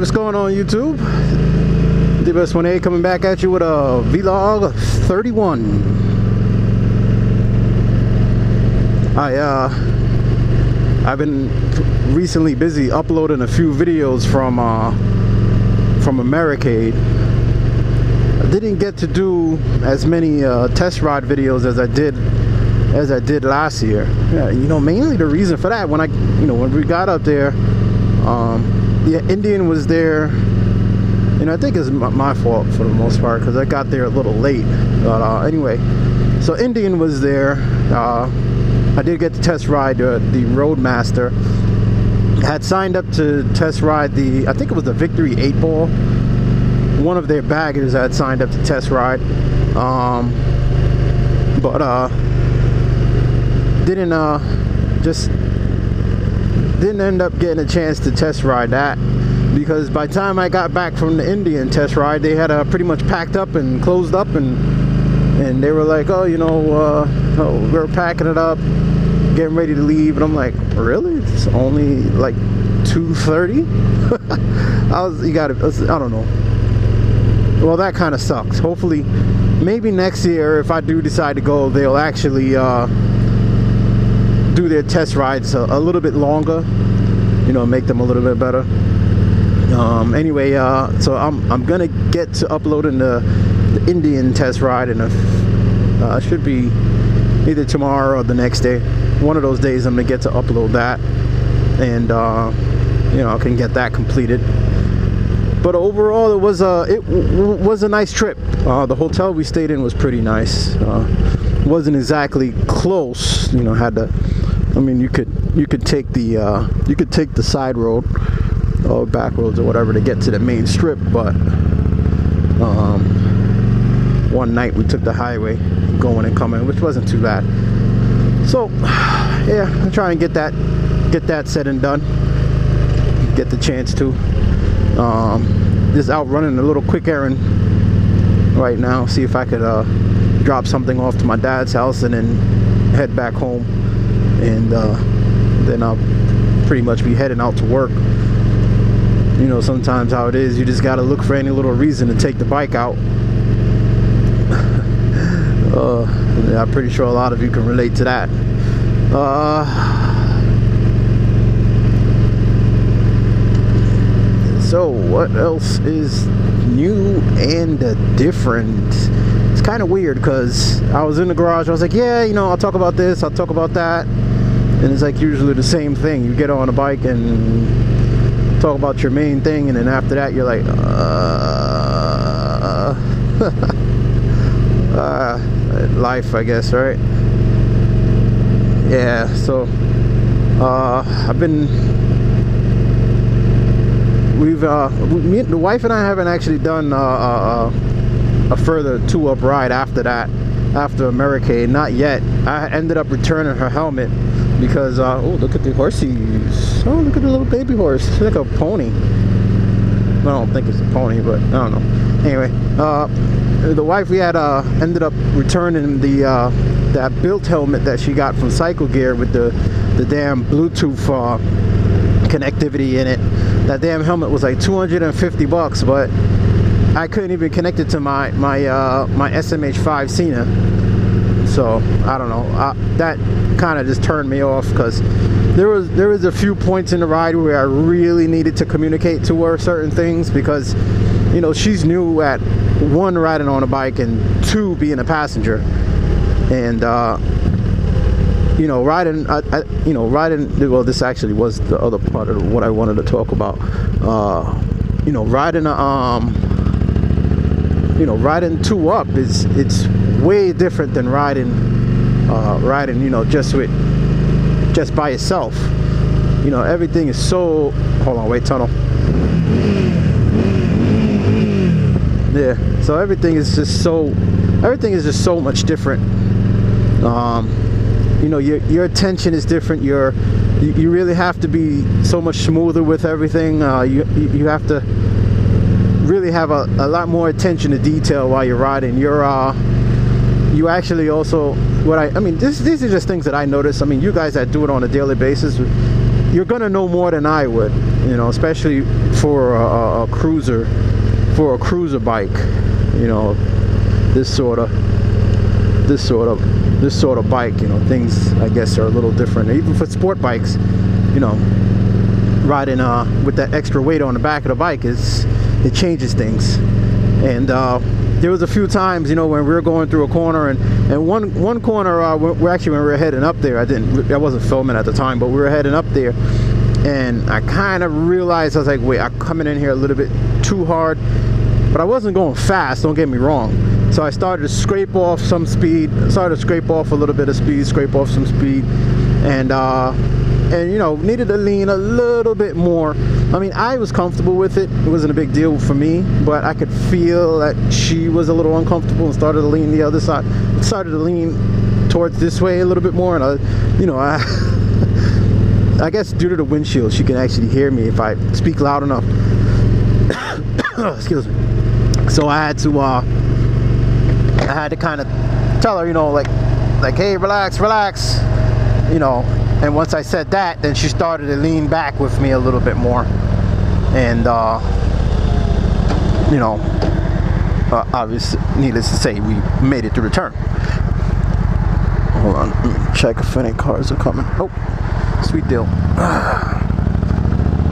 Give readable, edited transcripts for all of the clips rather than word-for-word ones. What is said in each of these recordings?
what's going on YouTube? The best 1A coming back at you with a vlog 31. I've been recently busy uploading a few videos from Americade. I didn't get to do as many test ride videos as I did last year. Yeah, you know, mainly the reason for that, when we got up there, yeah, Indian was there. You know, I think it's my fault for the most part because I got there a little late. But anyway, so Indian was there. I did get to test ride the Roadmaster. I had signed up to test ride I think it was the Victory 8-ball. One of their baggers I had signed up to test ride. Didn't end up getting a chance to test ride that, because by the time I got back from the Indian test ride, they had pretty much packed up and closed up, and they were like, oh, you know, we're packing it up, getting ready to leave. And I'm like, really? It's only like 2:30? I don't know. Well, that kind of sucks. Hopefully, maybe next year, if I do decide to go, they'll actually do their test rides a little bit longer, you know, make them a little bit better. Anyway, so I'm gonna get to uploading the Indian test ride, and should be either tomorrow or the next day. One of those days I'm gonna get to upload that, and you know, I can get that completed. But overall, it was a nice trip. The hotel we stayed in was pretty nice. Wasn't exactly close, you know. I mean, you could take the side road or back roads or whatever to get to the main strip. But one night we took the highway, going and coming, which wasn't too bad. So yeah, I'm trying to get that said and done. Get the chance to. Just out running a little quick errand right now. See if I could drop something off to my dad's house and then head back home, and then I'll pretty much be heading out to work. You know, sometimes how it is, you just gotta look for any little reason to take the bike out. I'm pretty sure a lot of you can relate to that. So what else is new and different? It's kind of weird because I was in the garage. I was like, yeah, you know, I'll talk about this, I'll talk about that, and it's like usually the same thing. You get on a bike and talk about your main thing, and then after that you're like, life, I guess, right? Yeah. So the wife and I haven't actually done a further 2-up ride after that, after Americade. Not yet. I ended up returning her helmet because oh, look at the horsies. Oh, look at the little baby horse. It's like a pony. I don't think it's a pony, but I don't know. Anyway, the wife, we had ended up returning that built helmet that she got from Cycle Gear with the damn Bluetooth connectivity in it. That damn helmet was like $250, but I couldn't even connect it to my SMH5 Cena. So I don't know. That kind of just turned me off, because there was a few points in the ride where I really needed to communicate to her certain things, because, you know, she's new at 1, riding on a bike, and 2, being a passenger, and you know, riding. Well, this actually was the other part of what I wanted to talk about. You know, riding riding 2-up it's way different than riding, you know, just by yourself. You know, everything is so. Hold on, wait, tunnel. Yeah. So everything is just so much different. You know, your attention is different. You really have to be so much smoother with everything. You have to really have a lot more attention to detail while you're riding. You actually also, these are just things that I notice. I mean, you guys that do it on a daily basis, you're gonna know more than I would, you know, especially for a cruiser, bike, you know, this sort of bike, you know, things I guess are a little different. Even for sport bikes, you know, riding with that extra weight on the back of the bike it changes things. And there was a few times, you know, when we were going through a corner, and one corner, we're actually, when we were heading up there, I wasn't filming at the time, but we were heading up there, and I kind of realized, I was like, wait, I'm coming in here a little bit too hard, but I wasn't going fast, don't get me wrong. So I started to scrape off some speed, scrape off a little bit of speed, scrape off some speed, and you know, needed to lean a little bit more. I mean, I was comfortable with it. It wasn't a big deal for me, but I could feel that she was a little uncomfortable and started to lean the other side. Started to lean towards this way a little bit more, and I guess due to the windshield, she can actually hear me if I speak loud enough. Excuse me. So I had to kind of tell her, you know, like, hey, relax, you know. And once I said that, then she started to lean back with me a little bit more. And, you know, obviously, needless to say, we made it to return. Hold on, let me check if any cars are coming. Oh, sweet deal.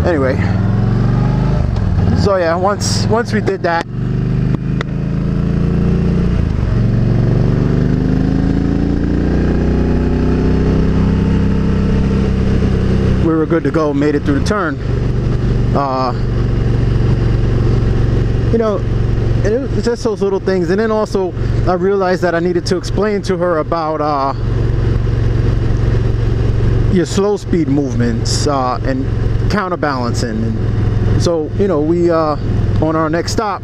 Anyway, so yeah, once we did that, we were good to go, made it through the turn. You know, it was just those little things. And then also I realized that I needed to explain to her about your slow speed movements and counterbalancing. And so, you know, we on our next stop,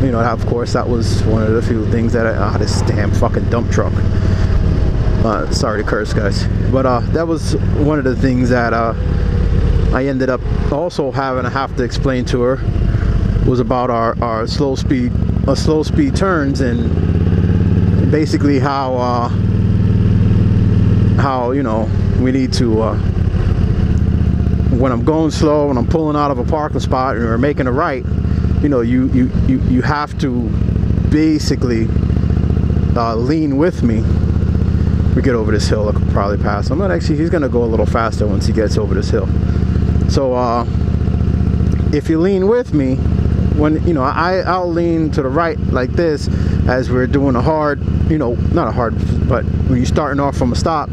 you know, of course that was one of the few things that this damn fucking dump truck. Sorry to curse, guys, but that was one of the things that I ended up also have to explain to her, was about our slow speed turns, and basically how you know, we need to when I'm going slow, when I'm pulling out of a parking spot and we're making a right, you know, you have to basically lean with me. We get over this hill, I could probably pass him, but actually he's gonna go a little faster once he gets over this hill. So if you lean with me, when, you know, I'll lean to the right like this as we're doing a hard, you know, not a hard, but when you're starting off from a stop,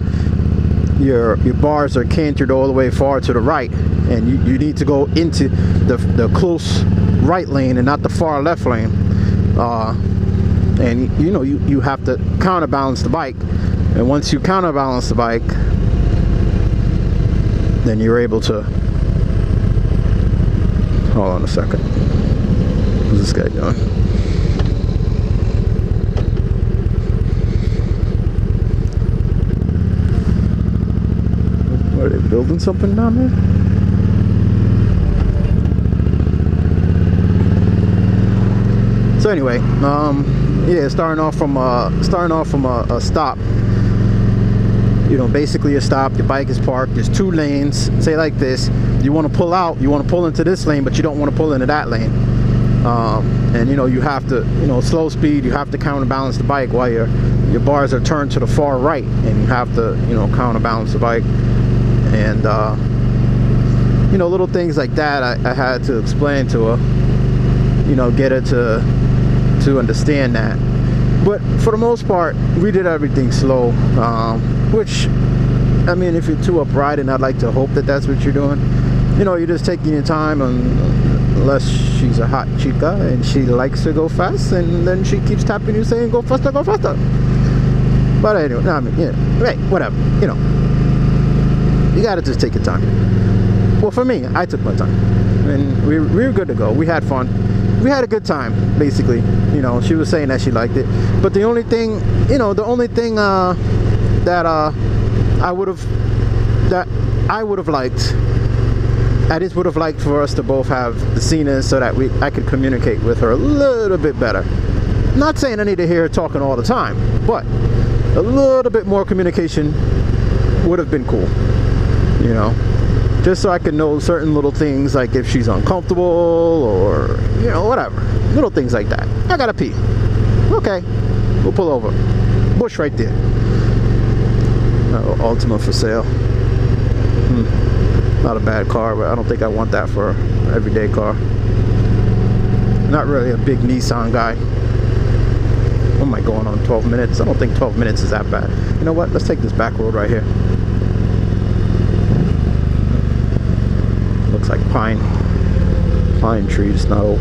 your bars are cantered all the way far to the right, and you need to go into the close right lane and not the far left lane. And you know, you have to counterbalance the bike. And once you counterbalance the bike, then you're able to, hold on a second, what's this guy doing? What, are they building something down there? So anyway, yeah, starting off from a stop. You know, basically a stop, your bike is parked, there's two lanes, say like this, you want to pull out, you want to pull into this lane, but you don't want to pull into that lane. And you know, you have to, you know, slow speed, you have to counterbalance the bike while your bars are turned to the far right, and you have to, you know, counterbalance the bike. And you know, little things like that I had to explain to her, you know, get her to understand that. But for the most part, we did everything slow, which, I mean, if you're too upright, and I'd like to hope that that's what you're doing, you know, you're just taking your time, unless she's a hot chica and she likes to go fast, and then she keeps tapping you saying, go faster, go faster. But anyway, no, I mean, yeah, right, whatever, you know, you gotta just take your time. Well, for me, I took my time, and we were good to go. We had fun. We had a good time, basically. You know, she was saying that she liked it, but the only thing, you know, that I would have liked, I just would have liked for us to both have the scenes so that I could communicate with her a little bit better. Not saying I need to hear her talking all the time, but a little bit more communication would have been cool, you know. just so I can know certain little things, like if she's uncomfortable or, you know, whatever. Little things like that. I gotta pee. Okay, we'll pull over. Bush right there. Ultima for sale. Not a bad car, but I don't think I want that for an everyday car. Not really a big Nissan guy. What am I going on, 12 minutes? I don't think 12 minutes is that bad. You know what? Let's take this back road right here. Looks like pine trees, not oak.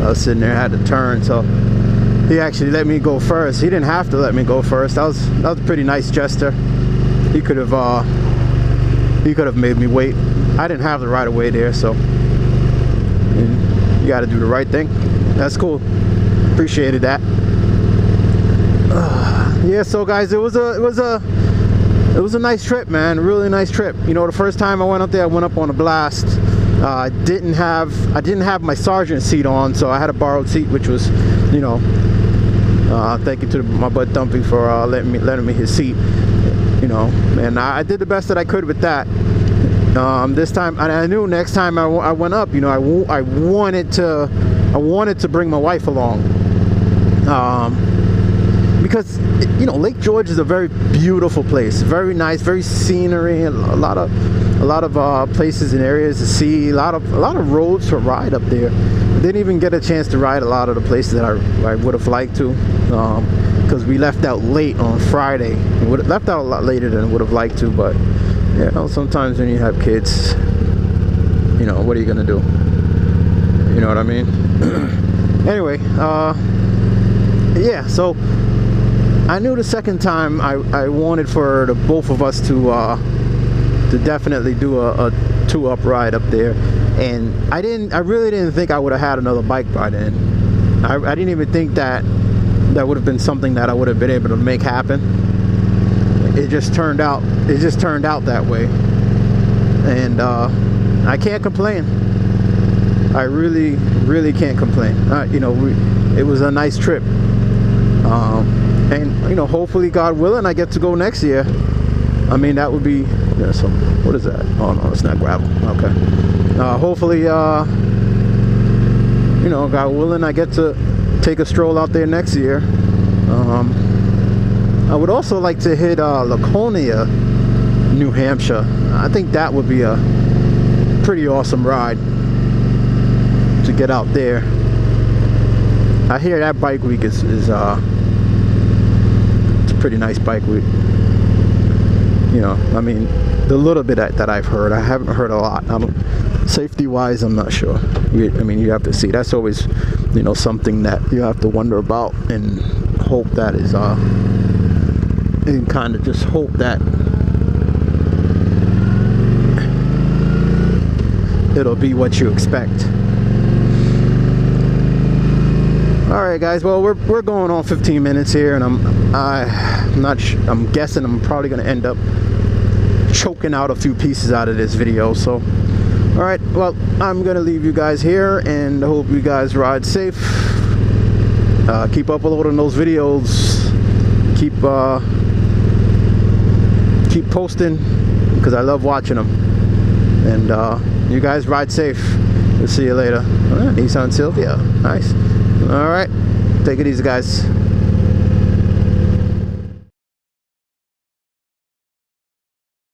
I was sitting there, had to turn, so he actually let me go first. He didn't have to let me go first. That was a pretty nice gesture. He could have made me wait. I didn't have the right of way there, so you got to do the right thing. That's cool. Appreciated that. Yeah, so guys, it was a nice trip, man. A really nice trip. You know, the first time I went up there, I went up on a blast. I didn't have my sergeant seat on, so I had a borrowed seat, which was, you know, thank you to my bud Dumpy for letting me his seat, you know, and I did the best that I could with that. This time, and I knew next time I went up, you know, I wanted to bring my wife along, because, you know, Lake George is a very beautiful place, very nice, very scenery, a lot of places and areas to see, a lot of roads to ride up there. I didn't even get a chance to ride a lot of the places that I would have liked to, because we left out late on Friday. We would have left out a lot later than I would have liked to, but you know, sometimes when you have kids, you know, what are you gonna do? You know what I mean? Anyway, yeah, so I knew the second time I wanted for the both of us to definitely do a 2-up ride up there, and I really didn't think I would have had another bike by then. I didn't even think that would have been something that I would have been able to make happen. It just turned out that way, and I can't complain. I really can't complain. You know, it was a nice trip, and you know, hopefully, God willing, I get to go next year. I mean, that would be, yeah, so what is that? Oh no, it's not gravel. Okay. Hopefully, you know, God willing, I get to take a stroll out there next year. I would also like to hit Laconia, New Hampshire. I think that would be a pretty awesome ride to get out there. I hear that bike week is it's a pretty nice bike week. You know, I mean, the little bit that I've heard, I haven't heard a lot. Safety wise, I'm not sure. I mean, you have to see. That's always, you know, something that you have to wonder about and hope that is and kind of just hope that it'll be what you expect. All right, guys. Well, we're going on 15 minutes here, and I'm guessing I'm probably going to end up choking out a few pieces out of this video. So, all right. Well, I'm going to leave you guys here, and I hope you guys ride safe. Keep uploading those videos. Keep posting, because I love watching them. And you guys ride safe. We'll see you later. Nissan Silvia. Nice. All right, take it easy, guys.